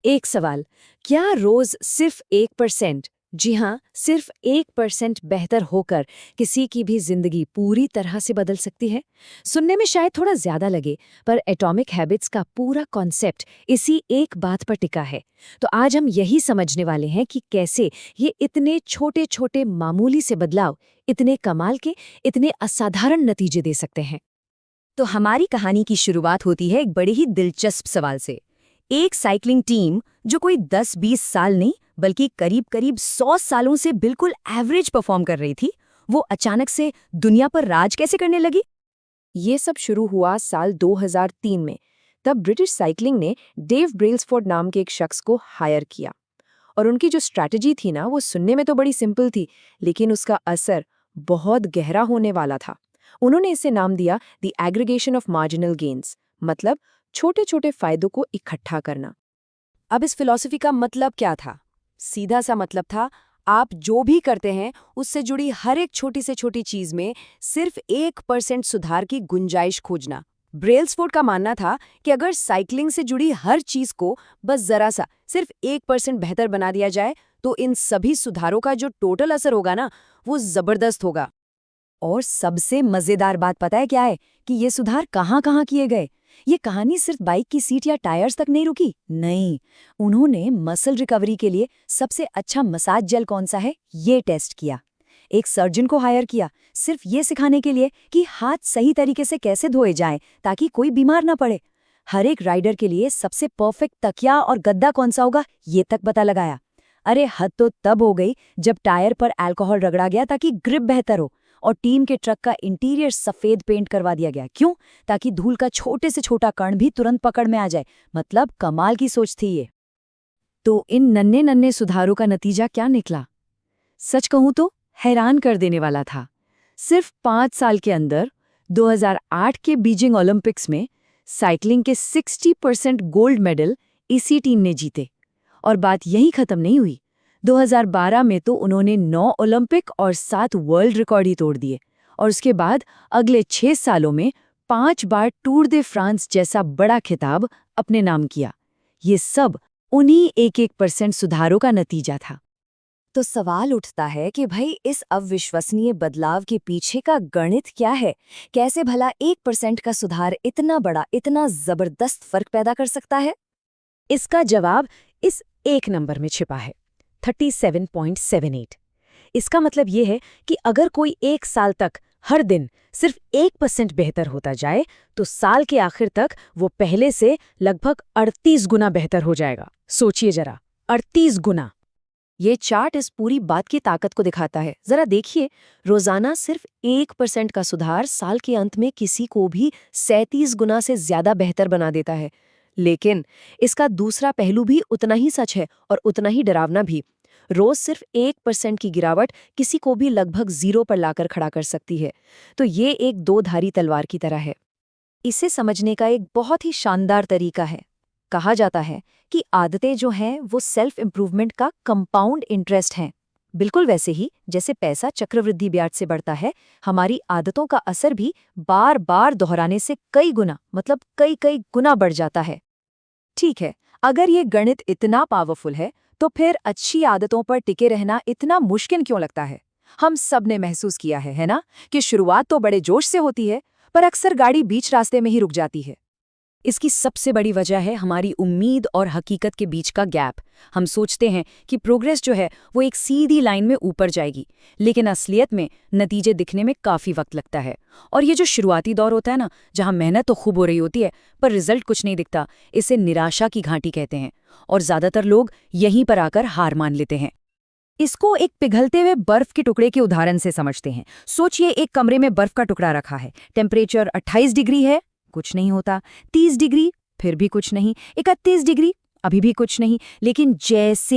एक सवाल, क्या रोज सिर्फ 1%, जी हाँ, सिर्फ 1% बेहतर होकर किसी की भी जिंदगी पूरी तरह से बदल सकती है? सुनने में शायद थोड़ा ज्यादा लगे, पर एटॉमिक हैबिट्स का पूरा कॉन्सेप्ट इसी एक बात पर टिका है। तो आज हम यही समझने वाले हैं कि कैसे ये इतने छोटे छोटे मामूली से बदलाव इतने कमाल के, इतने असाधारण नतीजे दे सकते हैं। तो हमारी कहानी की शुरुआत होती है एक बड़े ही दिलचस्प सवाल से। एक साइकिलिंग टीम जो कोई 10-20 साल नहीं बल्कि करीब करीब 100 सालों से बिल्कुल एवरेज परफॉर्म कर रही थी, वो अचानक से दुनिया पर राज कैसे करने लगी? ये सब शुरू हुआ साल 2003 में। तब ब्रिटिश साइकिलिंग ने डेव ब्रेल्सफोर्ड नाम के एक शख्स को हायर किया। और उनकी जो स्ट्रैटेजी थी ना, वो सुनने में तो बड़ी सिंपल थी, लेकिन उसका असर बहुत गहरा होने वाला था। उन्होंने इसे नाम दिया the aggregation of marginal gains, मतलब छोटे छोटे फायदों को इकट्ठा करना। अब इस फिलॉसफी का मतलब क्या था? सीधा सा मतलब था, आप जो भी करते हैं उससे जुड़ी हर एक छोटी से छोटी चीज में सिर्फ 1% सुधार की गुंजाइश खोजना। ब्रेल्सफोर्ड का मानना था कि अगर साइकिलिंग से जुड़ी हर चीज को बस जरा सा सिर्फ 1% बेहतर बना दिया जाए तो इन सभी सुधारों का जो टोटल असर होगा ना, वो जबरदस्त होगा। और सबसे मजेदार बात पता है क्या है? कि ये सुधार कहाँ कहाँ किए गए। ये कहानी सिर्फ बाइक की सीट या टायर्स तक नहीं रुकी। नहीं, उन्होंने मसल रिकवरी के लिए सबसे अच्छा मसाज जेल कौन सा है ये टेस्ट किया। एक सर्जन को हायर किया सिर्फ ये सिखाने के लिए कि हाथ सही तरीके से कैसे धोए जाएं ताकि कोई बीमार ना पड़े। हर एक राइडर के लिए सबसे परफेक्ट तकिया और गद्दा कौन सा होगा ये तक पता लगाया। अरे हद तो तब हो गई जब टायर पर अल्कोहल रगड़ा गया ताकि ग्रिप बेहतर हो, और टीम के ट्रक का इंटीरियर सफेद पेंट करवा दिया गया। क्यों? ताकि धूल का छोटे से छोटा कण भी तुरंत पकड़ में आ जाए। मतलब कमाल की सोच थी ये। तो इन नन्हे नन्हे सुधारों का नतीजा क्या निकला? सच कहूं तो हैरान कर देने वाला था। सिर्फ 5 साल के अंदर 2008 के बीजिंग ओलंपिक्स में साइकिलिंग के 60% गोल्ड मेडल इसी टीम ने जीते। और बात यहीं खत्म नहीं हुई। 2012 में तो उन्होंने 9 ओलंपिक और 7 वर्ल्ड रिकॉर्ड ही तोड़ दिए। और उसके बाद अगले 6 सालों में 5 बार टूर दे फ्रांस जैसा बड़ा खिताब अपने नाम किया। ये सब उन्हीं 1% सुधारों का नतीजा था। तो सवाल उठता है कि भाई इस अविश्वसनीय बदलाव के पीछे का गणित क्या है? कैसे भला 1% का सुधार इतना बड़ा, इतना जबरदस्त फर्क पैदा कर सकता है? इसका जवाब इस एक नंबर में छिपा है, 37.78। इसका मतलब ये है कि अगर कोई 1 साल तक हर दिन सिर्फ 1% बेहतर होता जाए, तो साल के आखिर तक वो पहले से लगभग 38 गुना बेहतर हो जाएगा। सोचिए जरा, 38 गुना। ये चार्ट इस पूरी बात की ताकत को दिखाता है। जरा देखिए, रोजाना सिर्फ 1% का सुधार साल के अंत में किसी को भी 37 गुना से ज्यादा बेहतर बना देता है। लेकिन इसका दूसरा पहलू भी उतना ही सच है और उतना ही डरावना भी। रोज सिर्फ 1% की गिरावट किसी को भी लगभग 0 पर लाकर खड़ा कर सकती है। तो ये एक दो धारी तलवार की तरह है। इसे समझने का एक बहुत ही शानदार तरीका है। कहा जाता है कि आदतें जो हैं वो सेल्फ इम्प्रूवमेंट का कंपाउंड इंटरेस्ट हैं। बिल्कुल वैसे ही जैसे पैसा चक्रवृद्धि ब्याज से बढ़ता है, हमारी आदतों का असर भी बार बार दोहराने से कई गुना, मतलब कई कई गुना बढ़ जाता है। ठीक है, अगर ये गणित इतना पावरफुल है तो फिर अच्छी आदतों पर टिके रहना इतना मुश्किल क्यों लगता है? हम सब ने महसूस किया है ना, कि शुरुआत तो बड़े जोश से होती है, पर अक्सर गाड़ी बीच रास्ते में ही रुक जाती है। इसकी सबसे बड़ी वजह है हमारी उम्मीद और हकीकत के बीच का गैप। हम सोचते हैं कि प्रोग्रेस जो है वो एक सीधी लाइन में ऊपर जाएगी, लेकिन असलियत में नतीजे दिखने में काफ़ी वक्त लगता है। और ये जो शुरुआती दौर होता है ना, जहाँ मेहनत तो खूब हो रही होती है पर रिजल्ट कुछ नहीं दिखता, इसे निराशा की घाटी कहते हैं। और ज़्यादातर लोग यहीं पर आकर हार मान लेते हैं। इसको एक पिघलते हुए बर्फ के टुकड़े के उदाहरण से समझते हैं। सोचिए, एक कमरे में बर्फ का टुकड़ा रखा है, टेम्परेचर 28 डिग्री है, कुछ नहीं होता। 30 डिग्री, फिर भी कुछ नहीं। 31 डिग्री, अभी भी कुछ नहीं। लेकिन जैसे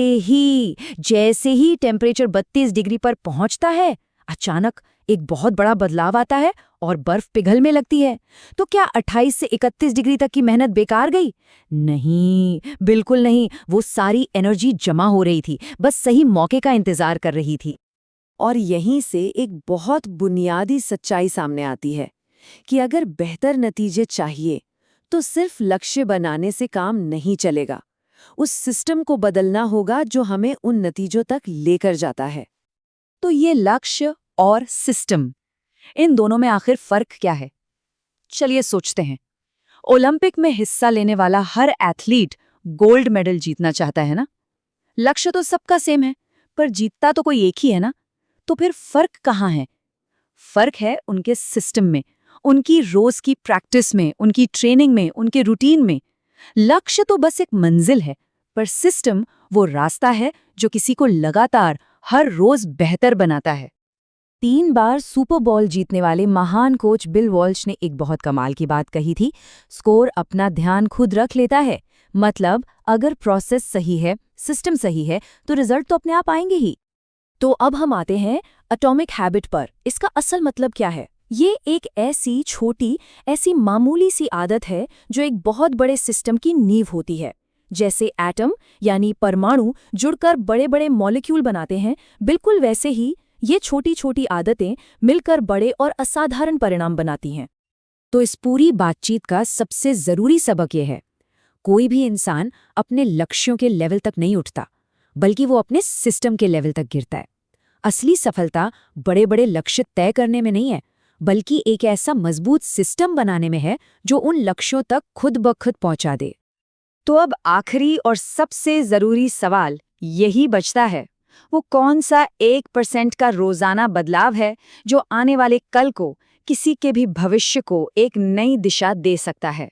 ही टेम्परेचर 32 डिग्री पर पहुंचता है, अचानक एक बहुत बड़ा बदलाव आता है और बर्फ पिघलने लगती है। तो क्या 28 से 31 डिग्री तक की मेहनत बेकार गई? नहीं, बिल्कुल नहीं। वो सारी एनर्जी जमा हो रही थी, बस सही मौके का इंतजार कर रही थी। और यहीं से एक बहुत बुनियादी सच्चाई सामने आती है कि अगर बेहतर नतीजे चाहिए तो सिर्फ लक्ष्य बनाने से काम नहीं चलेगा। उस सिस्टम को बदलना होगा जो हमें उन नतीजों तक लेकर जाता है। तो ये लक्ष्य और सिस्टम, इन दोनों में आखिर फर्क क्या है? चलिए सोचते हैं। ओलंपिक में हिस्सा लेने वाला हर एथलीट गोल्ड मेडल जीतना चाहता है ना? लक्ष्य तो सबका सेम है, पर जीतता तो कोई एक ही है ना? तो फिर फर्क कहाँ है? फर्क है उनके सिस्टम में, उनकी रोज की प्रैक्टिस में, उनकी ट्रेनिंग में, उनके रूटीन में। लक्ष्य तो बस एक मंजिल है, पर सिस्टम वो रास्ता है जो किसी को लगातार हर रोज बेहतर बनाता है। 3 बार सुपर बॉल जीतने वाले महान कोच बिल वॉल्श ने एक बहुत कमाल की बात कही थी, स्कोर अपना ध्यान खुद रख लेता है। मतलब अगर प्रोसेस सही है, सिस्टम सही है, तो रिजल्ट तो अपने आप आएंगे ही। तो अब हम आते हैं एटॉमिक हैबिट पर। इसका असल मतलब क्या है? ये एक ऐसी छोटी, ऐसी मामूली सी आदत है जो एक बहुत बड़े सिस्टम की नींव होती है। जैसे एटम यानी परमाणु जुड़कर बड़े बड़े मॉलिक्यूल बनाते हैं, बिल्कुल वैसे ही ये छोटी छोटी आदतें मिलकर बड़े और असाधारण परिणाम बनाती हैं। तो इस पूरी बातचीत का सबसे जरूरी सबक यह है, कोई भी इंसान अपने लक्ष्यों के लेवल तक नहीं उठता, बल्कि वो अपने सिस्टम के लेवल तक गिरता है। असली सफलता बड़े बड़े लक्ष्य तय करने में नहीं है, बल्कि एक ऐसा मजबूत सिस्टम बनाने में है जो उन लक्ष्यों तक खुद ब खुद पहुंचा दे। तो अब आखिरी और सबसे जरूरी सवाल यही बचता है, वो कौन सा 1% का रोजाना बदलाव है जो आने वाले कल को, किसी के भी भविष्य को एक नई दिशा दे सकता है।